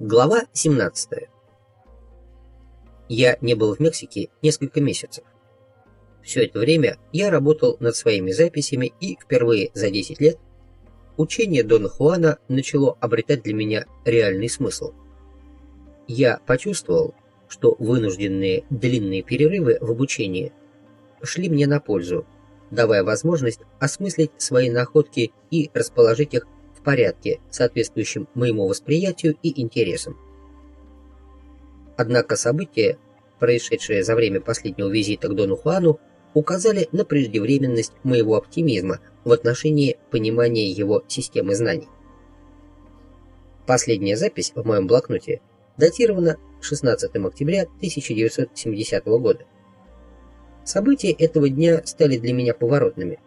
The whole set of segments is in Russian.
Глава 17. Я не был в Мексике несколько месяцев. Все это время я работал над своими записями, и впервые за 10 лет учение Дона Хуана начало обретать для меня реальный смысл. Я почувствовал, что вынужденные длинные перерывы в обучении шли мне на пользу, давая возможность осмыслить свои находки и расположить их в порядке, соответствующем моему восприятию и интересам. Однако события, происшедшие за время последнего визита к Дону Хуану, указали на преждевременность моего оптимизма в отношении понимания его системы знаний. Последняя запись в моем блокноте датирована 16 октября 1970 года. События этого дня стали для меня поворотными.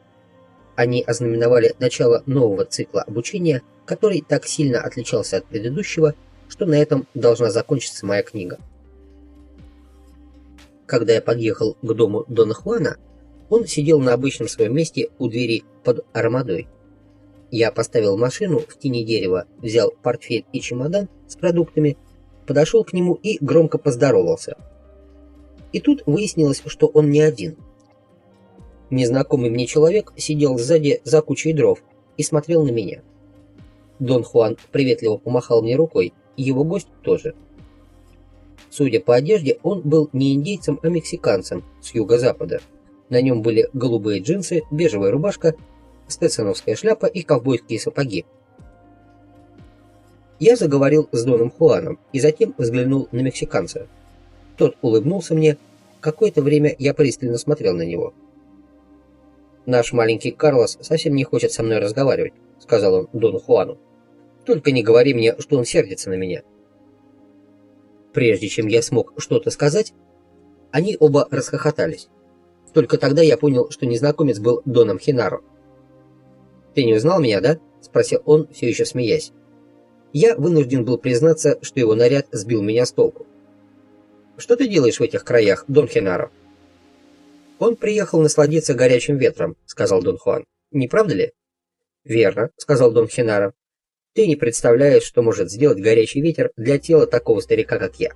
Они ознаменовали начало нового цикла обучения, который так сильно отличался от предыдущего, что на этом должна закончиться моя книга. Когда я подъехал к дому Дона Хуана, он сидел на обычном своем месте у двери под армадой. Я поставил машину в тени дерева, взял портфель и чемодан с продуктами, подошел к нему и громко поздоровался. И тут выяснилось, что он не один. Незнакомый мне человек сидел сзади за кучей дров и смотрел на меня. Дон Хуан приветливо помахал мне рукой, и его гость тоже. Судя по одежде, он был не индейцем, а мексиканцем с юго-запада. На нем были голубые джинсы, бежевая рубашка, стетсоновская шляпа и ковбойские сапоги. Я заговорил с Доном Хуаном и затем взглянул на мексиканца. Тот улыбнулся мне. Какое-то время я пристально смотрел на него. «Наш маленький Карлос совсем не хочет со мной разговаривать», — сказал он Дону Хуану. «Только не говори мне, что он сердится на меня». Прежде чем я смог что-то сказать, они оба расхохотались. Только тогда я понял, что незнакомец был Доном Хенаро. «Ты не узнал меня, да?» — спросил он, все еще смеясь. Я вынужден был признаться, что его наряд сбил меня с толку. «Что ты делаешь в этих краях, Дон Хенаро?» «Он приехал насладиться горячим ветром», — сказал Дон Хуан. «Не правда ли?» «Верно», — сказал Дон Хенаро. «Ты не представляешь, что может сделать горячий ветер для тела такого старика, как я».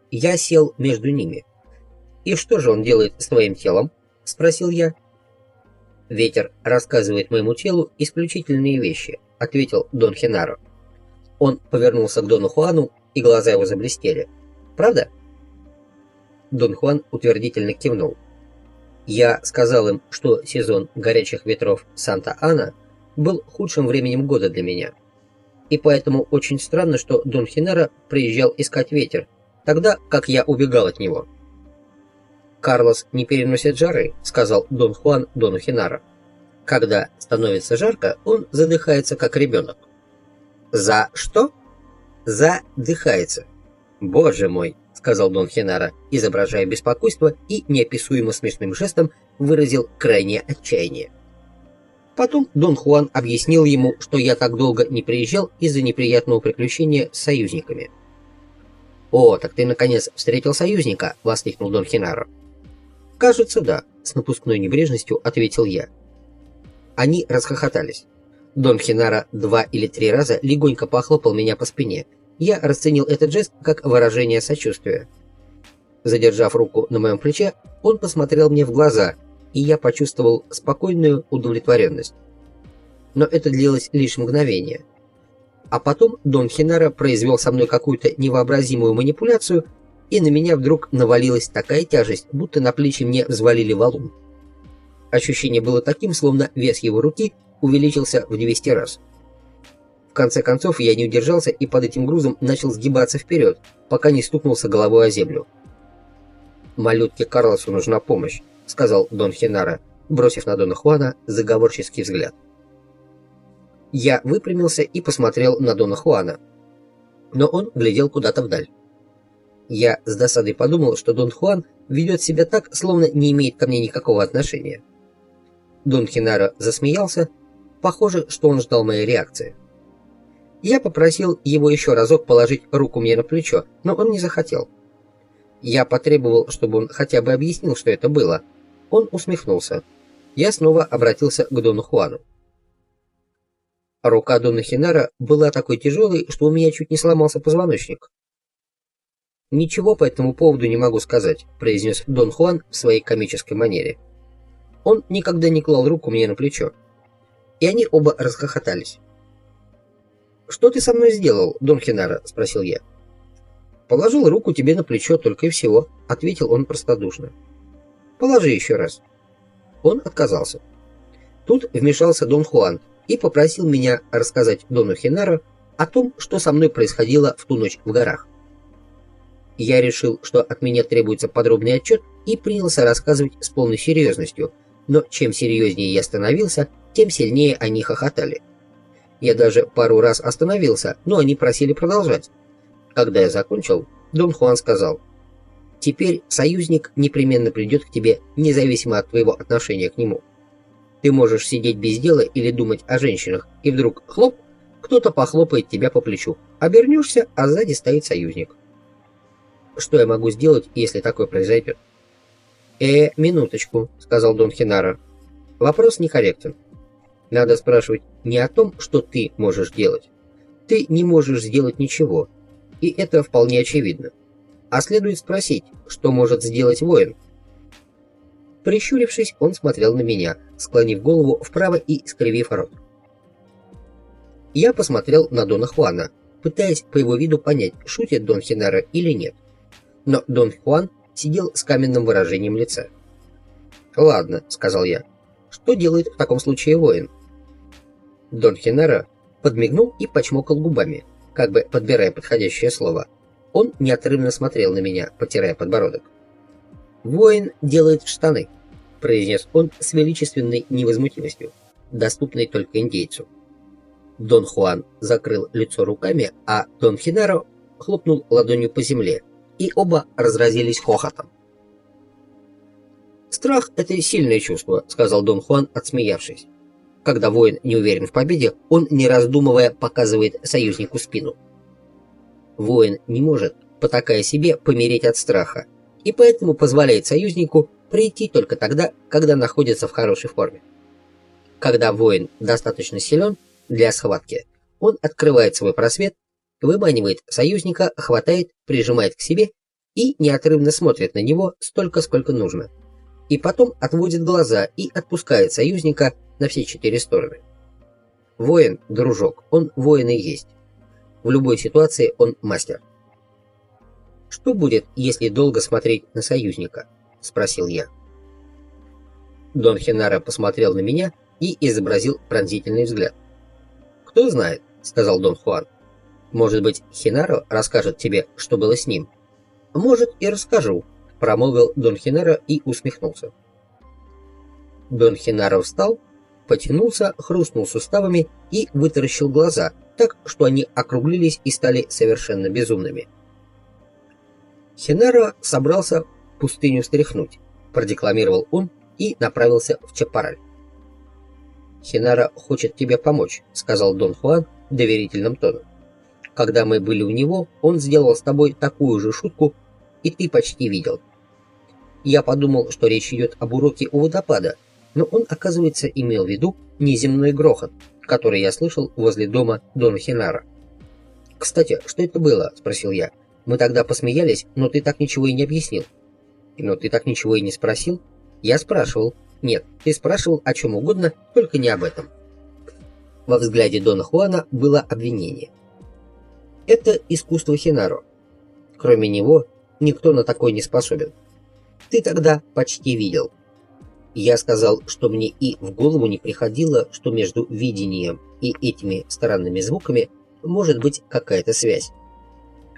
Я сел между ними. «И что же он делает с твоим телом?» — спросил я. «Ветер рассказывает моему телу исключительные вещи», — ответил Дон Хенаро. Он повернулся к Дону Хуану, и глаза его заблестели. «Правда?» Дон Хуан утвердительно кивнул. Я сказал им, что сезон горячих ветров Санта-Ана был худшим временем года для меня. И поэтому очень странно, что Дон Хенаро приезжал искать ветер, тогда как я убегал от него. «Карлос не переносит жары», — сказал Дон Хуан Дону Хенаро. «Когда становится жарко, он задыхается, как ребенок». «За что?» «Задыхается». «Боже мой», — сказал Дон Хенаро, изображая беспокойство, и неописуемо смешным жестом выразил крайнее отчаяние. Потом Дон Хуан объяснил ему, что я так долго не приезжал из-за неприятного приключения с союзниками. «О, так ты наконец встретил союзника!» — воскликнул Дон Хенаро. «Кажется, да», — с напускной небрежностью ответил я. Они расхохотались. Дон Хенаро 2 или 3 раза легонько похлопал меня по спине. Я расценил этот жест как выражение сочувствия. Задержав руку на моем плече, он посмотрел мне в глаза, и я почувствовал спокойную удовлетворенность. Но это длилось лишь мгновение. А потом Дон Хенаро произвел со мной какую-то невообразимую манипуляцию, и на меня вдруг навалилась такая тяжесть, будто на плечи мне взвалили валун. Ощущение было таким, словно вес его руки увеличился в 200 раз. В конце концов я не удержался и под этим грузом начал сгибаться вперед, пока не стукнулся головой о землю. «Малютке Карлосу нужна помощь», — сказал Дон Хенаро, бросив на Дона Хуана заговорческий взгляд. Я выпрямился и посмотрел на Дона Хуана, но он глядел куда-то вдаль. Я с досадой подумал, что Дон Хуан ведет себя так, словно не имеет ко мне никакого отношения. Дон Хенаро засмеялся, похоже, что он ждал моей реакции. Я попросил его еще разок положить руку мне на плечо, но он не захотел. Я потребовал, чтобы он хотя бы объяснил, что это было. Он усмехнулся. Я снова обратился к Дону Хуану. Рука Дона Хинара была такой тяжелой, что у меня чуть не сломался позвоночник. «Ничего по этому поводу не могу сказать», — произнес Дон Хуан в своей комической манере. Он никогда не клал руку мне на плечо. И они оба расхохотались. «Что ты со мной сделал, Дон Хинара?» — спросил я. «Положил руку тебе на плечо только и всего», — ответил он простодушно. «Положи еще раз». Он отказался. Тут вмешался Дон Хуан и попросил меня рассказать Дону Хинара о том, что со мной происходило в ту ночь в горах. Я решил, что от меня требуется подробный отчет, и принялся рассказывать с полной серьезностью, но чем серьезнее я становился, тем сильнее они хохотали. Я даже пару раз остановился, но они просили продолжать. Когда я закончил, Дон Хуан сказал: «Теперь союзник непременно придет к тебе, независимо от твоего отношения к нему. Ты можешь сидеть без дела или думать о женщинах, и вдруг хлоп, кто-то похлопает тебя по плечу. Обернешься, а сзади стоит союзник. Что я могу сделать, если такое произойдет?» Минуточку», — сказал Дон Хинара. «Вопрос некорректен. Надо спрашивать не о том, что ты можешь делать. Ты не можешь сделать ничего, и это вполне очевидно. А следует спросить, что может сделать воин». Прищурившись, он смотрел на меня, склонив голову вправо и скривив рот. Я посмотрел на Дона Хуана, пытаясь по его виду понять, шутит Дон Хинара или нет. Но Дон Хуан сидел с каменным выражением лица. «Ладно», — сказал я, — «что делает в таком случае воин?» Дон Хинара подмигнул и почмокал губами, как бы подбирая подходящее слово. Он неотрывно смотрел на меня, потирая подбородок. «Воин делает штаны», — произнес он с величественной невозмутимостью, доступной только индейцу. Дон Хуан закрыл лицо руками, а Дон Хинаро хлопнул ладонью по земле, и оба разразились хохотом. «Страх — это сильное чувство», — сказал Дон Хуан, отсмеявшись. «Когда воин не уверен в победе, он, не раздумывая, показывает союзнику спину. Воин не может, потакая себе, помереть от страха, и поэтому позволяет союзнику прийти только тогда, когда находится в хорошей форме. Когда воин достаточно силен для схватки, он открывает свой просвет, выманивает союзника, хватает, прижимает к себе и неотрывно смотрит на него столько, сколько нужно. И потом отводит глаза и отпускает союзника на все 4 стороны. Воин, дружок, он воин и есть. В любой ситуации он мастер. «Что будет, если долго смотреть на союзника?» — спросил я. Дон Хинара посмотрел на меня и изобразил пронзительный взгляд. «Кто знает», — сказал Дон Хуан. «Может быть, Хинаро расскажет тебе, что было с ним?» «Может, и расскажу», — промолвил Дон Хинаро и усмехнулся. Дон Хинаро встал, потянулся, хрустнул суставами и вытаращил глаза, так, что они округлились и стали совершенно безумными. «Хинаро собрался пустыню стряхнуть», — продекламировал он и направился в Чапараль. «Хинаро хочет тебе помочь», — сказал Дон Хуан доверительным тоном. «Когда мы были у него, он сделал с тобой такую же шутку, и ты почти видел. Я подумал, что речь идет об уроке у водопада, но он, оказывается, имел в виду неземной грохот, который я слышал возле дома Дона Хинара». «Кстати, что это было?» — спросил я. «Мы тогда посмеялись, но ты так ничего и не объяснил». «Но ты так ничего и не спросил?» «Я спрашивал». «Нет, ты спрашивал о чем угодно, только не об этом». Во взгляде Дона Хуана было обвинение. «Это искусство Хинаро. Кроме него, никто на такое не способен. Ты тогда почти видел». Я сказал, что мне и в голову не приходило, что между видением и этими странными звуками может быть какая-то связь.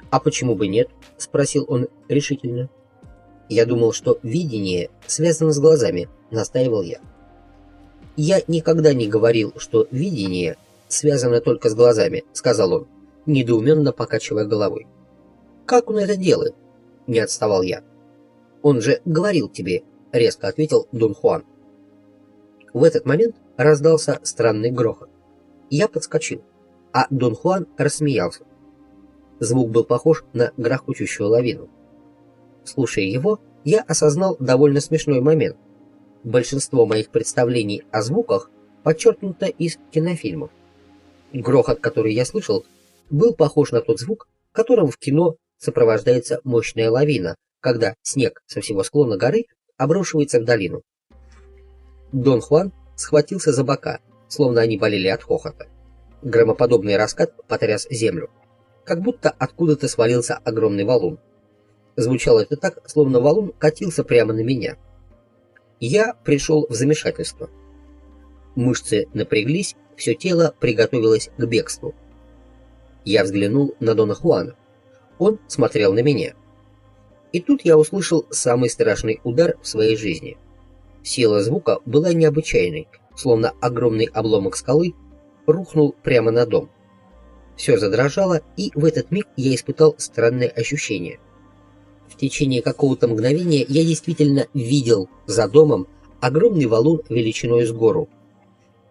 «А почему бы нет?» — спросил он решительно. «Я думал, что видение связано с глазами», — настаивал я. «Я никогда не говорил, что видение связано только с глазами», — сказал он, недоуменно покачивая головой. «Как он это делает?» — не отставал я. «Он же говорил тебе», — резко ответил Дон Хуан. В этот момент раздался странный грохот. Я подскочил, а Дон Хуан рассмеялся. Звук был похож на грохочущую лавину. Слушая его, я осознал довольно смешной момент. Большинство моих представлений о звуках подчеркнуто из кинофильмов. Грохот, который я слышал, был похож на тот звук, которым в кино сопровождается мощная лавина, когда снег со всего склона горы обрушивается в долину. Дон Хуан схватился за бока, словно они болели от хохота. Громоподобный раскат потряс землю, как будто откуда-то свалился огромный валун. Звучало это так, словно валун катился прямо на меня. Я пришел в замешательство. Мышцы напряглись, все тело приготовилось к бегству. Я взглянул на Дона Хуана. Он смотрел на меня. И тут я услышал самый страшный удар в своей жизни. Сила звука была необычайной, словно огромный обломок скалы рухнул прямо на дом. Все задрожало, и в этот миг я испытал странное ощущение. В течение какого-то мгновения я действительно видел за домом огромный валун величиной с гору.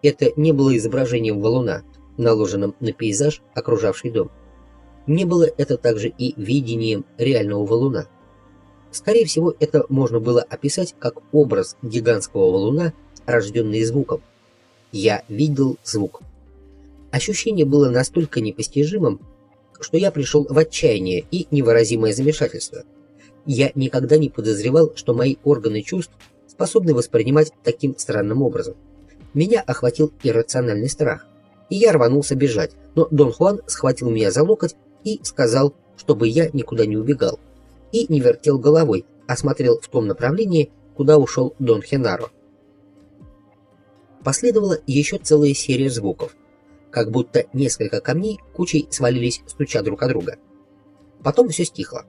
Это не было изображением валуна, наложенным на пейзаж, окружавший дом. Не было это также и видением реального валуна. Скорее всего, это можно было описать как образ гигантского валуна, рожденный звуком. Я видел звук. Ощущение было настолько непостижимым, что я пришел в отчаяние и невыразимое замешательство. Я никогда не подозревал, что мои органы чувств способны воспринимать таким странным образом. Меня охватил иррациональный страх, и я рванулся бежать, но Дон Хуан схватил меня за локоть и сказал, чтобы я никуда не убегал, и не вертел головой, а смотрел в том направлении, куда ушел Дон Хенаро. Последовала еще целая серия звуков, как будто несколько камней кучей свалились, стуча друг о друга. Потом все стихло.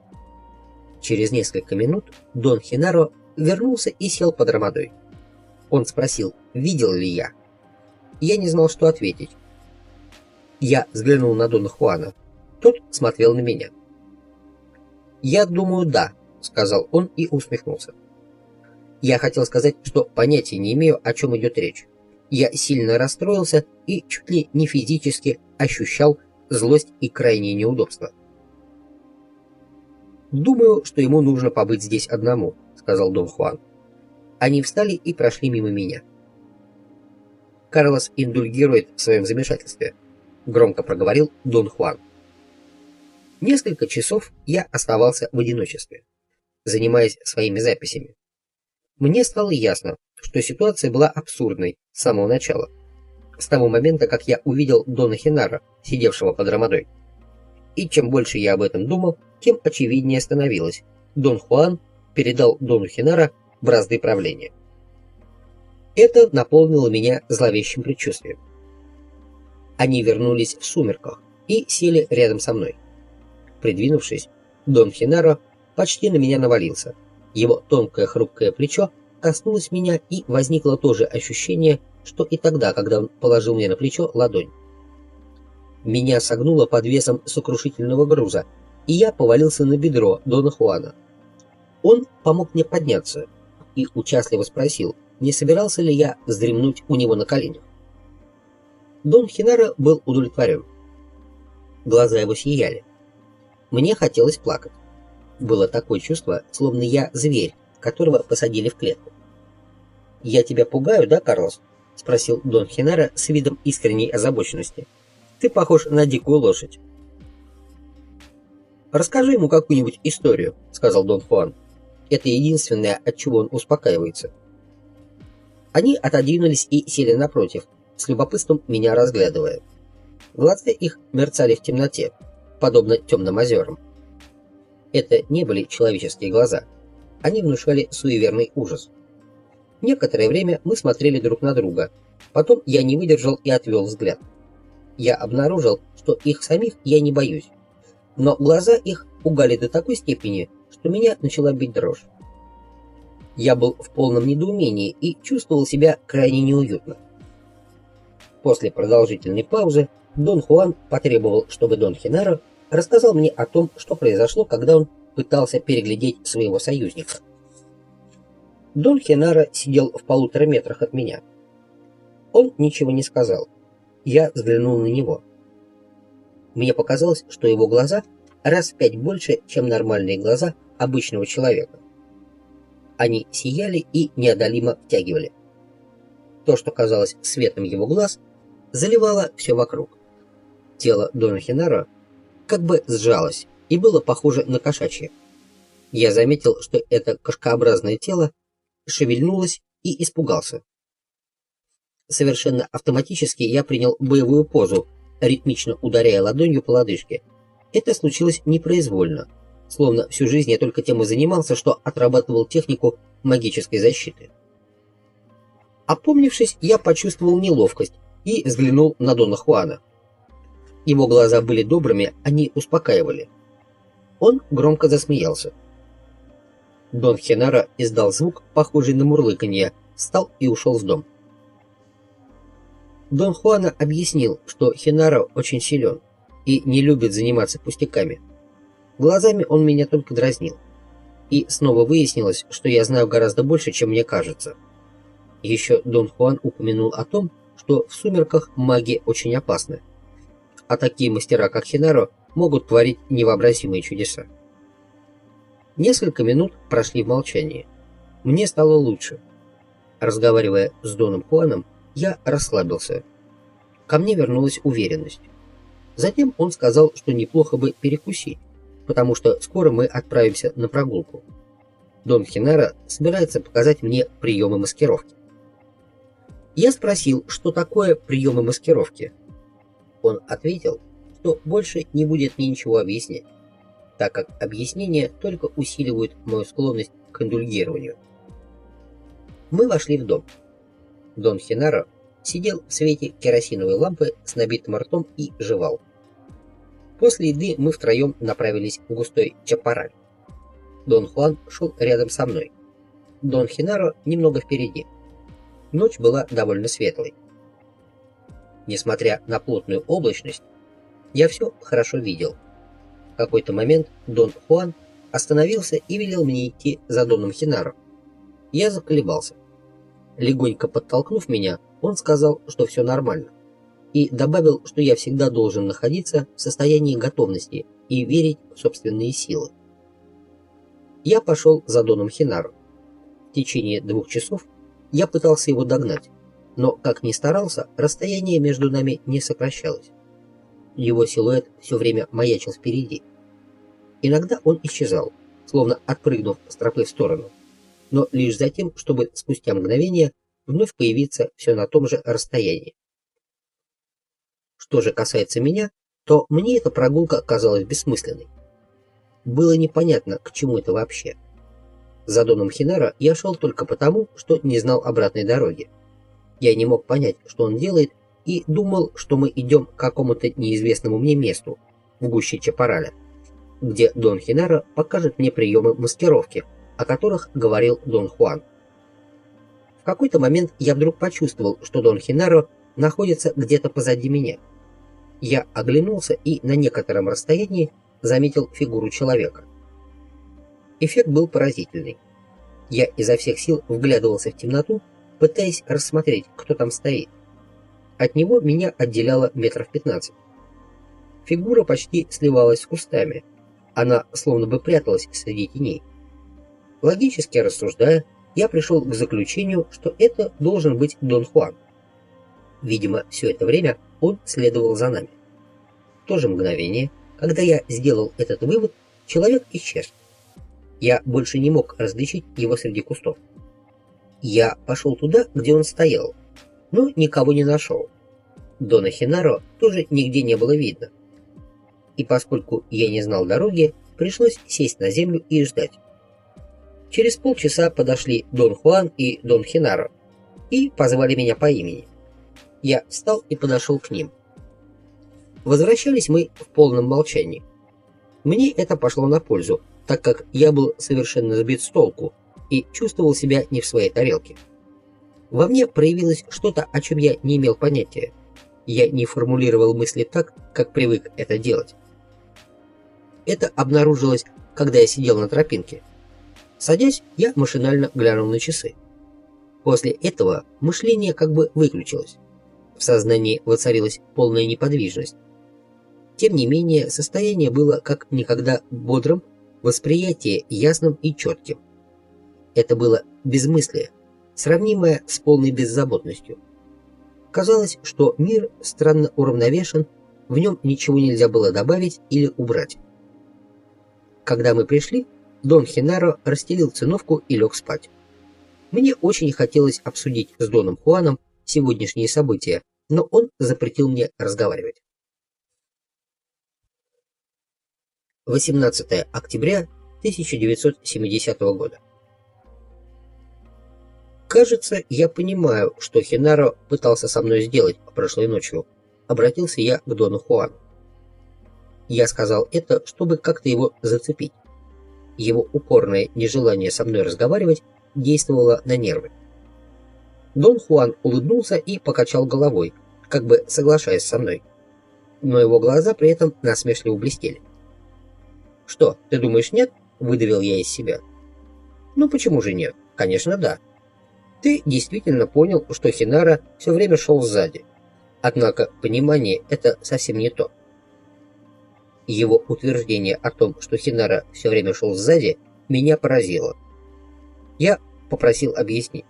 Через несколько минут Дон Хенаро вернулся и сел под ромадой. Он спросил, видел ли я. Я не знал, что ответить. Я взглянул на Дона Хуана. Тот смотрел на меня. «Я думаю, да», — сказал он и усмехнулся. Я хотел сказать, что понятия не имею, о чем идет речь. Я сильно расстроился и чуть ли не физически ощущал злость и крайнее неудобство. «Думаю, что ему нужно побыть здесь одному», — сказал Дон Хуан. Они встали и прошли мимо меня. «Карлос индульгирует в своем замешательстве», — громко проговорил Дон Хуан. Несколько часов я оставался в одиночестве, занимаясь своими записями. Мне стало ясно, что ситуация была абсурдной с самого начала, с того момента, как я увидел Дона Хенаро, сидевшего под ромадой. И чем больше я об этом думал, тем очевиднее становилось. Дон Хуан передал Дону Хенаро бразды правления. Это наполнило меня зловещим предчувствием. Они вернулись в сумерках и сели рядом со мной. Придвинувшись, Дон Хенаро почти на меня навалился. Его тонкое хрупкое плечо коснулось меня, и возникло то же ощущение, что и тогда, когда он положил мне на плечо ладонь. Меня согнуло под весом сокрушительного груза, и я повалился на бедро Дона Хуана. Он помог мне подняться и участливо спросил, не собирался ли я вздремнуть у него на коленях. Дон Хенаро был удовлетворен. Глаза его сияли. Мне хотелось плакать. Было такое чувство, словно я зверь, которого посадили в клетку. «Я тебя пугаю, да, Карлос?» — спросил Дон Хенаро с видом искренней озабоченности. «Ты похож на дикую лошадь». «Расскажи ему какую-нибудь историю», — сказал Дон Хуан. «Это единственное, от чего он успокаивается». Они отодвинулись и сели напротив, с любопытством меня разглядывая. Глаза их мерцали в темноте, подобно темным озерам. Это не были человеческие глаза. Они внушали суеверный ужас. Некоторое время мы смотрели друг на друга. Потом я не выдержал и отвел взгляд. Я обнаружил, что их самих я не боюсь. Но глаза их пугали до такой степени, что меня начала бить дрожь. Я был в полном недоумении и чувствовал себя крайне неуютно. После продолжительной паузы Дон Хуан потребовал, чтобы Дон Хенаро рассказал мне о том, что произошло, когда он пытался переглядеть своего союзника. Дон Хенаро сидел в 1,5 метрах от меня. Он ничего не сказал. Я взглянул на него. Мне показалось, что его глаза раз в 5 больше, чем нормальные глаза обычного человека. Они сияли и неодолимо втягивали. То, что казалось светом его глаз, заливало все вокруг, Тело Дона Хинаро как бы сжалось и было похоже на кошачье. Я заметил, что это кошкообразное тело шевельнулось и испугался. Совершенно автоматически я принял боевую позу, ритмично ударяя ладонью по лодыжке. Это случилось непроизвольно, словно всю жизнь я только тем и занимался, что отрабатывал технику магической защиты. Опомнившись, я почувствовал неловкость и взглянул на Дона Хуана. Его глаза были добрыми, они успокаивали. Он громко засмеялся. Дон Хинаро издал звук, похожий на мурлыканье, встал и ушел в дом. Дон Хуана объяснил, что Хинаро очень силен и не любит заниматься пустяками. Глазами он меня только дразнил. И снова выяснилось, что я знаю гораздо больше, чем мне кажется. Еще Дон Хуан упомянул о том, что в сумерках маги очень опасны, а такие мастера, как Хинаро, могут творить невообразимые чудеса. Несколько минут прошли в молчании. Мне стало лучше. Разговаривая с Доном Хуаном, я расслабился. Ко мне вернулась уверенность. Затем он сказал, что неплохо бы перекусить, потому что скоро мы отправимся на прогулку. Дон Хинаро собирается показать мне приемы маскировки. Я спросил, что такое приемы маскировки. Он ответил, что больше не будет мне ничего объяснять, так как объяснения только усиливают мою склонность к индульгированию. Мы вошли в дом. Дон Хинаро сидел в свете керосиновой лампы с набитым ртом и жевал. После еды мы втроем направились в густой чапараль. Дон Хуан шел рядом со мной. Дон Хинаро немного впереди. Ночь была довольно светлой. Несмотря на плотную облачность, я все хорошо видел. В какой-то момент Дон Хуан остановился и велел мне идти за Доном Хинаро. Я заколебался. Легонько подтолкнув меня, он сказал, что все нормально, и добавил, что я всегда должен находиться в состоянии готовности и верить в собственные силы. Я пошел за Доном Хинаро. В течение 2 часов я пытался его догнать, но, как ни старался, расстояние между нами не сокращалось. Его силуэт все время маячил впереди. Иногда он исчезал, словно отпрыгнув с тропы в сторону, но лишь за тем, чтобы спустя мгновение вновь появиться все на том же расстоянии. Что же касается меня, то мне эта прогулка казалась бессмысленной. Было непонятно, к чему это вообще. За Доном Хинаро я шел только потому, что не знал обратной дороги. Я не мог понять, что он делает, и думал, что мы идем к какому-то неизвестному мне месту, в гуще чапараля, где Дон Хинаро покажет мне приемы маскировки, о которых говорил Дон Хуан. В какой-то момент я вдруг почувствовал, что Дон Хинаро находится где-то позади меня. Я оглянулся и на некотором расстоянии заметил фигуру человека. Эффект был поразительный. Я изо всех сил вглядывался в темноту, пытаясь рассмотреть, кто там стоит. От него меня отделяло 15 метров. Фигура почти сливалась с кустами. Она словно бы пряталась среди теней. Логически рассуждая, я пришел к заключению, что это должен быть Дон Хуан. Видимо, все это время он следовал за нами. В то же мгновение, когда я сделал этот вывод, человек исчез. Я больше не мог различить его среди кустов. Я пошел туда, где он стоял, но никого не нашел. Дона Хинаро тоже нигде не было видно. И поскольку я не знал дороги, пришлось сесть на землю и ждать. Через полчаса подошли Дон Хуан и Дон Хинаро и позвали меня по имени. Я встал и подошел к ним. Возвращались мы в полном молчании. Мне это пошло на пользу, так как я был совершенно сбит с толку и чувствовал себя не в своей тарелке. Во мне проявилось что-то, о чем я не имел понятия. Я не формулировал мысли так, как привык это делать. Это обнаружилось, когда я сидел на тропинке. Садясь, я машинально глянул на часы. После этого мышление как бы выключилось. В сознании воцарилась полная неподвижность. Тем не менее, состояние было как никогда бодрым, восприятие ясным и четким. Это было безмыслие, сравнимое с полной беззаботностью. Казалось, что мир странно уравновешен В нем ничего нельзя было добавить или убрать. Когда мы пришли, Дон Хенаро расстелил циновку и лег спать. Мне очень хотелось обсудить с Доном Хуаном сегодняшние события, но он запретил мне разговаривать. 18 октября 1970 года. «Кажется, я понимаю, что Хенаро пытался со мной сделать прошлой ночью», — обратился я к Дону Хуану. Я сказал это, чтобы как-то его зацепить. Его упорное нежелание со мной разговаривать действовало на нервы. Дон Хуан улыбнулся и покачал головой, как бы соглашаясь со мной. Но его глаза при этом насмешливо блестели. «Что, ты думаешь, нет?» — выдавил я из себя. «Ну почему же нет? Конечно, да. Ты действительно понял, что Хенаро все время шел сзади. Однако понимание — это совсем не то. Его утверждение о том, что Хенаро все время шел сзади, меня поразило. Я попросил объяснить.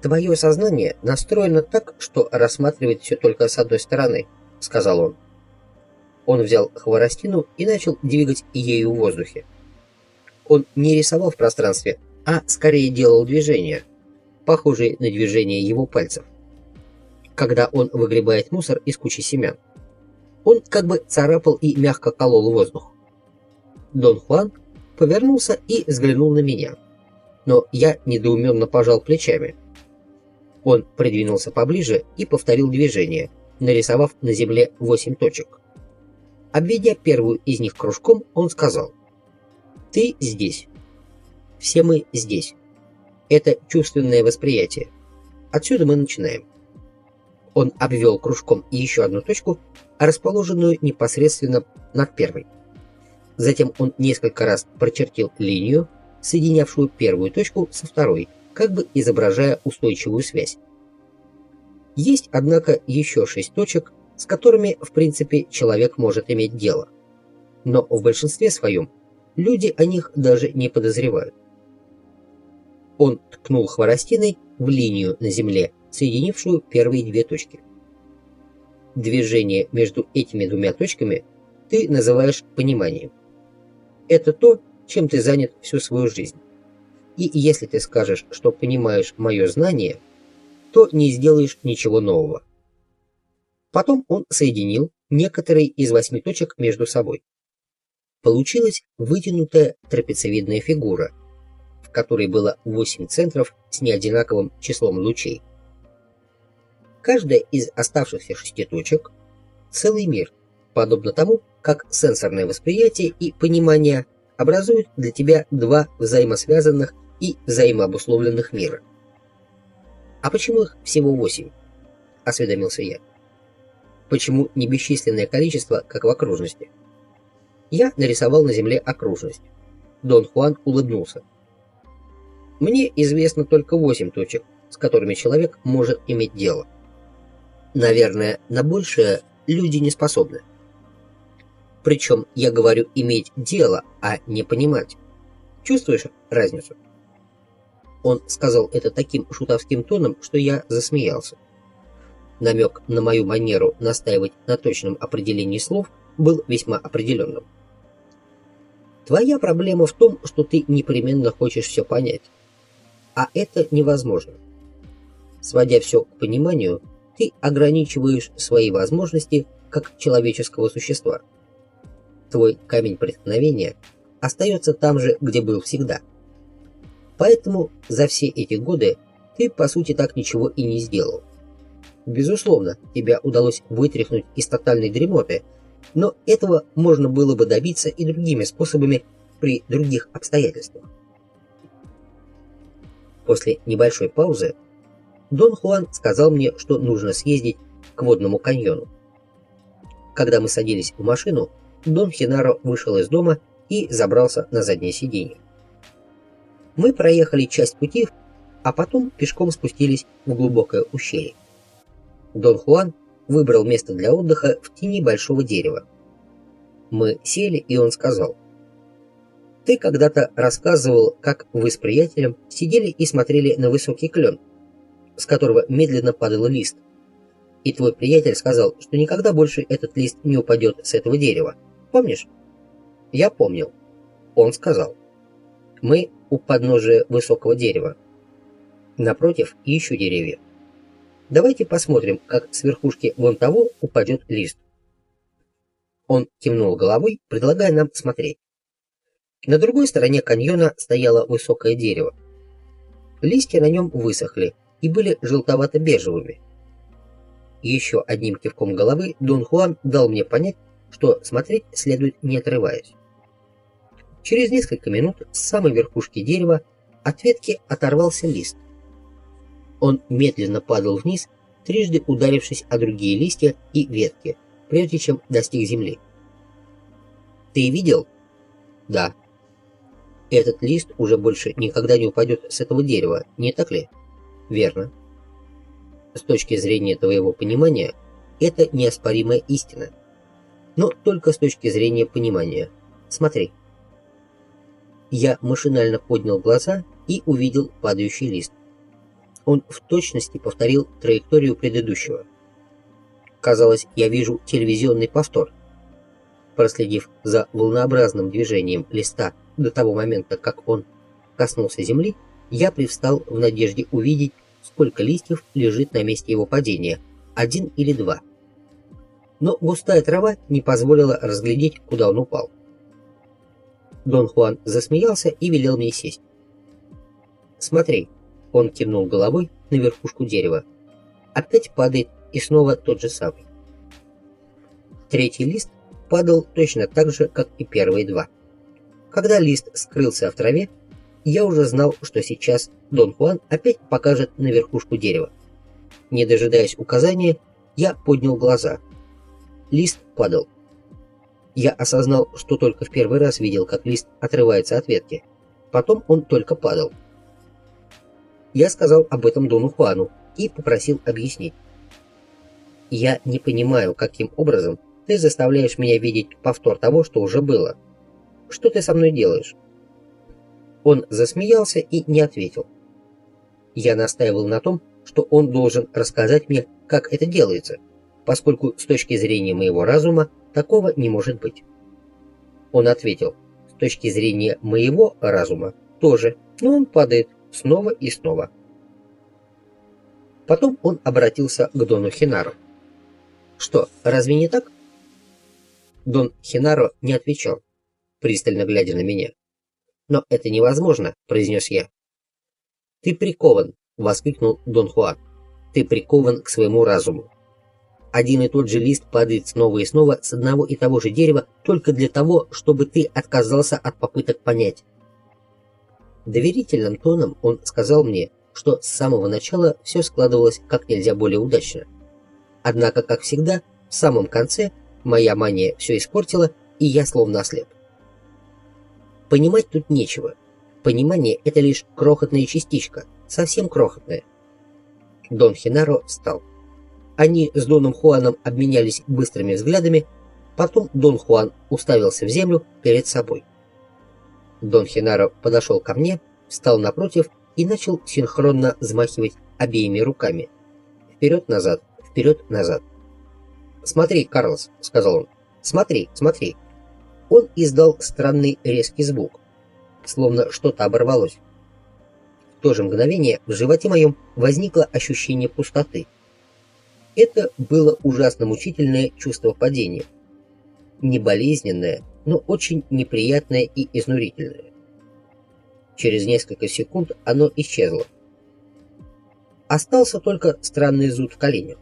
«Твое сознание настроено так, что рассматривает все только с одной стороны», — сказал он. Он взял хворостину и начал двигать ею в воздухе. Он не рисовал в пространстве, а скорее делал движения, похожие на движения его пальцев. Когда он выгребает мусор из кучи семян, он как бы царапал и мягко колол воздух. Дон Хуан повернулся и взглянул на меня, но я недоуменно пожал плечами. Он придвинулся поближе и повторил движение, нарисовав на земле 8 точек. Обведя первую из них кружком, он сказал: «Ты здесь. Все мы здесь. Это чувственное восприятие. Отсюда мы начинаем». Он обвел кружком и еще одну точку, расположенную непосредственно над первой. Затем он несколько раз прочертил линию, соединявшую первую точку со второй, как бы изображая устойчивую связь. Есть, однако, еще 6 точек, с которыми, в принципе, человек может иметь дело. Но в большинстве своем люди о них даже не подозревают. Он ткнул хворостиной в линию на земле, соединившую первые 2 точки. Движение между этими 2 точками ты называешь пониманием. Это то, чем ты занят всю свою жизнь. И если ты скажешь, что понимаешь мое знание, то не сделаешь ничего нового. Потом он соединил некоторые из 8 точек между собой. Получилась вытянутая трапециевидная фигура, в которой было 8 центров с неодинаковым числом лучей. Каждая из оставшихся 6 точек — целый мир, подобно тому, как сенсорное восприятие и понимание образуют для тебя 2 взаимосвязанных и взаимообусловленных мира. «А почему их всего 8?» — осведомился я. «Почему не бесчисленное количество, как в окружности?» Я нарисовал на земле окружность. Дон Хуан улыбнулся. «Мне известно только 8 точек, с которыми человек может иметь дело. Наверное, на большее люди не способны. Причем я говорю иметь дело, а не понимать. Чувствуешь разницу?» Он сказал это таким шутовским тоном, что я засмеялся. Намек на мою манеру настаивать на точном определении слов был весьма определенным. «Твоя проблема в том, что ты непременно хочешь все понять. А это невозможно. Сводя все к пониманию, ты ограничиваешь свои возможности как человеческого существа. Твой камень преткновения остается там же, где был всегда. Поэтому за все эти годы ты, по сути, так ничего и не сделал. Безусловно, тебя удалось вытряхнуть из тотальной дремоты, но этого можно было бы добиться и другими способами при других обстоятельствах». После небольшой паузы Дон Хуан сказал мне, что нужно съездить к водному каньону. Когда мы садились в машину, Дон Хенаро вышел из дома и забрался на заднее сиденье. Мы проехали часть пути, а потом пешком спустились в глубокое ущелье. Дон Хуан выбрал место для отдыха в тени большого дерева. Мы сели, и он сказал: «Ты когда-то рассказывал, как вы с приятелем сидели и смотрели на высокий клен, с которого медленно падал лист. И твой приятель сказал, что никогда больше этот лист не упадет с этого дерева. Помнишь? Я помнил. Он сказал. Мы у подножия высокого дерева. Напротив еще деревья. Давайте посмотрим, как с верхушки вон того упадет лист. Он кивнул головой, предлагая нам смотреть. На другой стороне каньона стояло высокое дерево. Листья на нем высохли и были желтовато-бежевыми. Еще одним кивком головы Дон Хуан дал мне понять, что смотреть следует не отрываясь. Через несколько минут с самой верхушки дерева от ветки оторвался лист. Он медленно падал вниз, трижды ударившись о другие листья и ветки, прежде чем достиг земли. «Ты видел?» «Да». «Этот лист уже больше никогда не упадет с этого дерева, не так ли?» «Верно». «С точки зрения твоего понимания, это неоспоримая истина. Но только с точки зрения понимания. Смотри». Я машинально поднял глаза и увидел падающий лист. Он в точности повторил траекторию предыдущего. Казалось, я вижу телевизионный повтор. Проследив за волнообразным движением листа до того момента, как он коснулся земли, я привстал в надежде увидеть, сколько листьев лежит на месте его падения, 1 или 2. Но густая трава не позволила разглядеть, куда он упал. Дон Хуан засмеялся и велел мне сесть. «Смотри», — он кивнул головой на верхушку дерева. Опять падает и снова тот же самый. Третий лист падал точно так же, как и первые 2. Когда лист скрылся в траве, я уже знал, что сейчас Дон Хуан опять покажет на верхушку дерева. Не дожидаясь указания, я поднял глаза. Лист падал. Я осознал, что только в первый раз видел, как лист отрывается от ветки. Потом он только падал. Я сказал об этом Дону Хуану и попросил объяснить. «Я не понимаю, каким образом ты заставляешь меня видеть повтор того, что уже было. Что ты со мной делаешь?» Он засмеялся и не ответил. Я настаивал на том, что он должен рассказать мне, как это делается, поскольку с точки зрения моего разума такого не может быть. Он ответил, с точки зрения моего разума тоже, но он падает снова и снова. Потом он обратился к Дону Хинару. «Что, разве не так?» Дон Хинаро не отвечал, пристально глядя на меня. «Но это невозможно», — произнес я. «Ты прикован», — воскликнул Дон Хуан. «Ты прикован к своему разуму. Один и тот же лист падает снова и снова с одного и того же дерева только для того, чтобы ты отказался от попыток понять». Доверительным тоном он сказал мне, что с самого начала все складывалось как нельзя более удачно. Однако, как всегда, в самом конце моя мания все испортила, и я словно ослеп. Понимать тут нечего. Понимание — это лишь крохотная частичка, совсем крохотная. Дон Хинаро встал. Они с Доном Хуаном обменялись быстрыми взглядами, потом Дон Хуан уставился в землю перед собой. Дон Хинаро подошел ко мне, встал напротив и начал синхронно взмахивать обеими руками. Вперед-назад, вперед-назад. «Смотри, Карлос», — сказал он, — «смотри, смотри». Он издал странный резкий звук, словно что-то оборвалось. В то же мгновение в животе моем возникло ощущение пустоты. Это было ужасно мучительное чувство падения. Не болезненное, но очень неприятное и изнурительное. Через несколько секунд оно исчезло. Остался только странный зуд в коленях.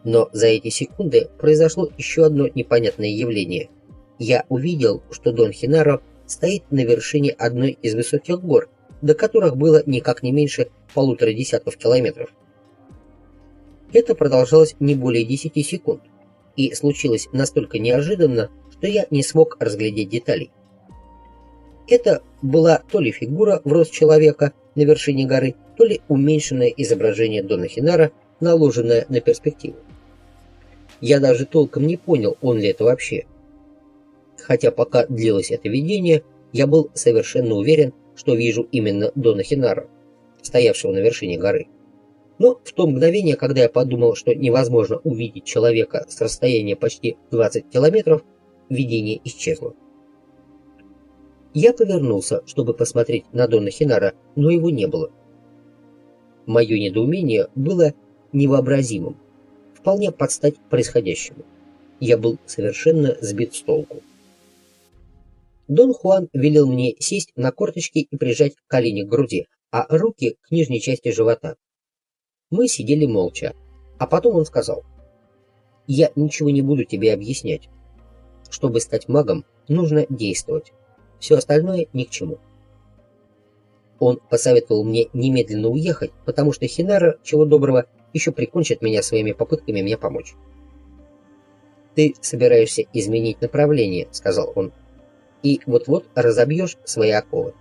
Но за эти секунды произошло еще одно непонятное явление. Я увидел, что Дон Хинаро стоит на вершине одной из высоких гор, до которых было никак не меньше 1,5 километров. Это продолжалось не более 10 секунд, и случилось настолько неожиданно, что я не смог разглядеть деталей. Это была то ли фигура в рост человека на вершине горы, то ли уменьшенное изображение Дона Хинара, наложенное на перспективу. Я даже толком не понял, он ли это вообще. Хотя пока длилось это видение, я был совершенно уверен, что вижу именно Дона Хинаро, стоявшего на вершине горы. Но в то мгновение, когда я подумал, что невозможно увидеть человека с расстояния почти 20 километров, видение исчезло. Я повернулся, чтобы посмотреть на Дона Хинара, но его не было. Мое недоумение было невообразимым, вполне под стать происходящему. Я был совершенно сбит с толку. Дон Хуан велел мне сесть на корточки и прижать колени к груди, а руки к нижней части живота. Мы сидели молча, а потом он сказал: «Я ничего не буду тебе объяснять. Чтобы стать магом, нужно действовать. Все остальное ни к чему». Он посоветовал мне немедленно уехать, потому что Хинара, чего доброго, еще прикончит меня своими попытками мне помочь. «Ты собираешься изменить направление», — сказал он, — «и вот-вот разобьешь свои оковы».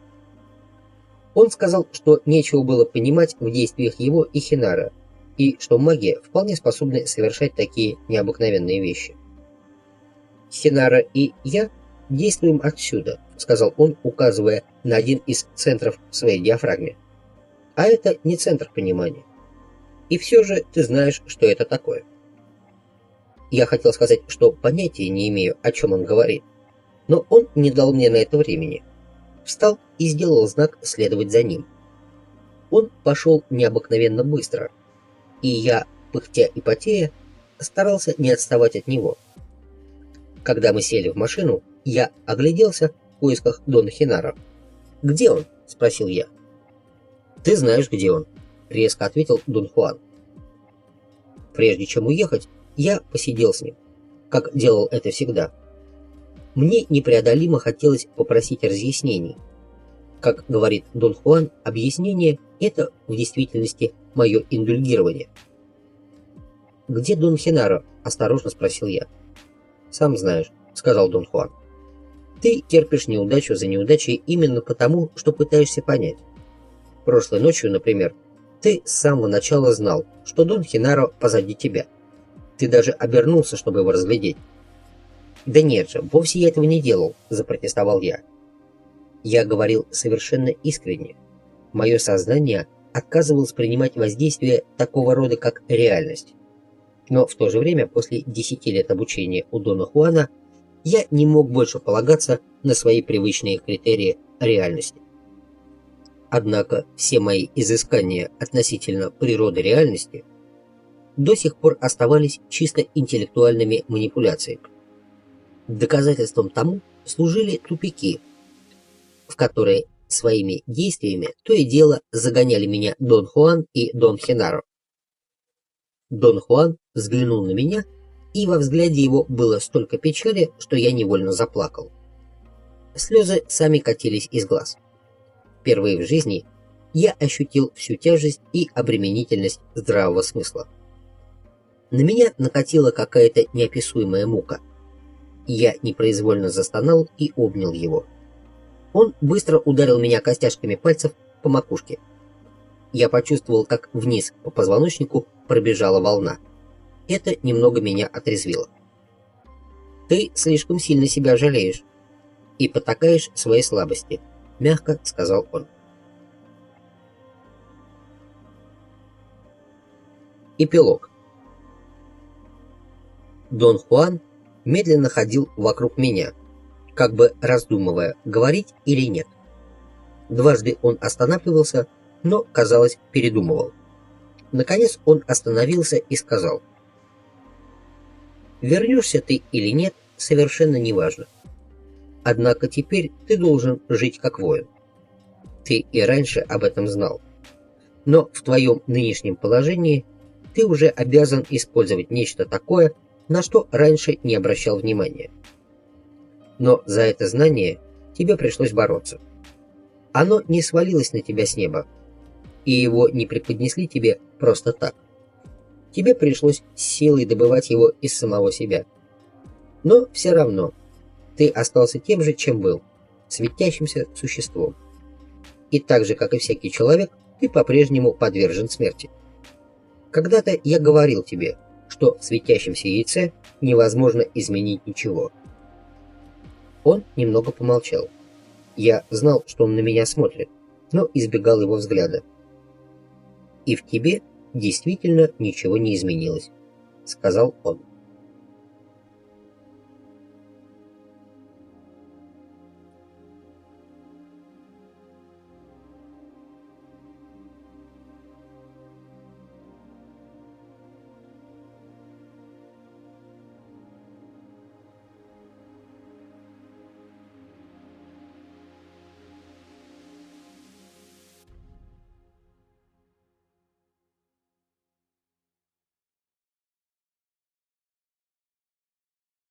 Он сказал, что нечего было понимать в действиях его и Хинара, и что магия вполне способны совершать такие необыкновенные вещи. «Хинара и я действуем отсюда», — сказал он, указывая на один из центров в своей диафрагме. «А это не центр понимания. И все же ты знаешь, что это такое». Я хотел сказать, что понятия не имею, о чем он говорит, но он не дал мне на это времени. Встал и сделал знак следовать за ним. Он пошел необыкновенно быстро, и я, пыхтя и потея, старался не отставать от него. Когда мы сели в машину, я огляделся в поисках Дона Хинара. «Где он?» — спросил я. «Ты знаешь, где он», — резко ответил Дон Хуан. Прежде чем уехать, я посидел с ним, как делал это всегда. Мне непреодолимо хотелось попросить разъяснений. Как говорит Дон Хуан, объяснение — это в действительности мое индульгирование. «Где Дон Хинаро?» — осторожно спросил я. «Сам знаешь», — сказал Дон Хуан. «Ты терпишь неудачу за неудачей именно потому, что пытаешься понять. Прошлой ночью, например, ты с самого начала знал, что Дон Хинаро позади тебя. Ты даже обернулся, чтобы его разглядеть». «Да нет же, вовсе я этого не делал», — запротестовал я. Я говорил совершенно искренне. Мое сознание отказывалось принимать воздействие такого рода, как реальность. Но в то же время, после 10 лет обучения у Дона Хуана, я не мог больше полагаться на свои привычные критерии реальности. Однако все мои изыскания относительно природы реальности до сих пор оставались чисто интеллектуальными манипуляциями. Доказательством тому служили тупики, в которые своими действиями то и дело загоняли меня Дон Хуан и Дон Хинаро. Дон Хуан взглянул на меня, и во взгляде его было столько печали, что я невольно заплакал. Слезы сами катились из глаз. Впервые в жизни я ощутил всю тяжесть и обременительность здравого смысла. На меня накатила какая-то неописуемая мука. Я непроизвольно застонал и обнял его. Он быстро ударил меня костяшками пальцев по макушке. Я почувствовал, как вниз по позвоночнику пробежала волна. Это немного меня отрезвило. «Ты слишком сильно себя жалеешь и потакаешь своей слабости», — мягко сказал он. Эпилог. Дон Хуан медленно ходил вокруг меня, как бы раздумывая, говорить или нет. Дважды он останавливался, но, казалось, передумывал. Наконец он остановился и сказал: «Вернешься ты или нет, совершенно неважно. Однако теперь ты должен жить как воин. Ты и раньше об этом знал. Но в твоем нынешнем положении ты уже обязан использовать нечто такое, на что раньше не обращал внимания. Но за это знание тебе пришлось бороться. Оно не свалилось на тебя с неба, и его не преподнесли тебе просто так. Тебе пришлось силой добывать его из самого себя. Но все равно ты остался тем же, чем был, светящимся существом. И так же, как и всякий человек, ты по-прежнему подвержен смерти. Когда-то я говорил тебе, что в светящемся яйце невозможно изменить ничего». Он немного помолчал. Я знал, что он на меня смотрит, но избегал его взгляда. «И в тебе действительно ничего не изменилось», — сказал он.